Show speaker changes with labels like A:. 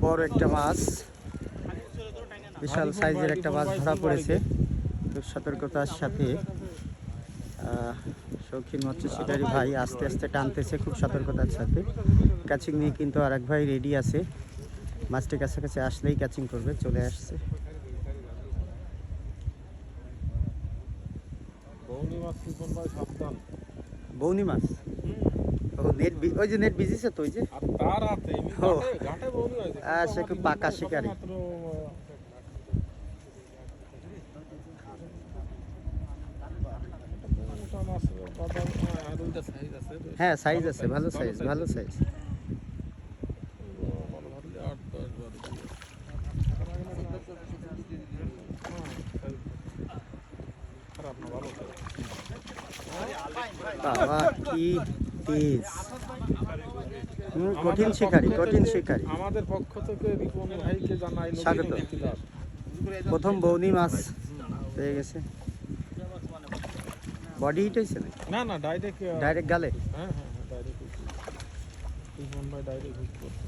A: বড় একটা মাছ, বিশাল সাইজের একটা মাছ ধরা পড়েছে। খুব সতর্কতার সাথে শৌখিন মৎস্য শিকারী ভাই আস্তে আস্তে টানতেছে খুব সতর্কতার সাথে। ক্যাচিং নিয়ে কিন্তু আরেক ভাই রেডি আছে, মাছটি কাছাকাছি আসলেই ক্যাচিং করবে। চলে আসছে বৌনি মাছ। ও নেট, ওই যে নেট বিজিছে তো, ওই যে সে খুব পাকা শিকারি। হ্যাঁ সাইজ আছে, ভালো সাইজ, ভালো সাইজ। বাবা কি তেজ, কঠিন শিকারি, কঠিন শিকারি।
B: আমাদের পক্ষ থেকে রিপন ভাইকে জানাই
A: স্বাগত। প্রথম বৌনি মাছ পেয়ে গেছে। বডি হিট হয়েছে
B: না? না, ডাইরেক্ট
A: ডাইরেক্ট গালে।
B: হ্যাঁ, ডাইরেক্ট রিপন ভাই ডাইরেক্ট হিট করছে।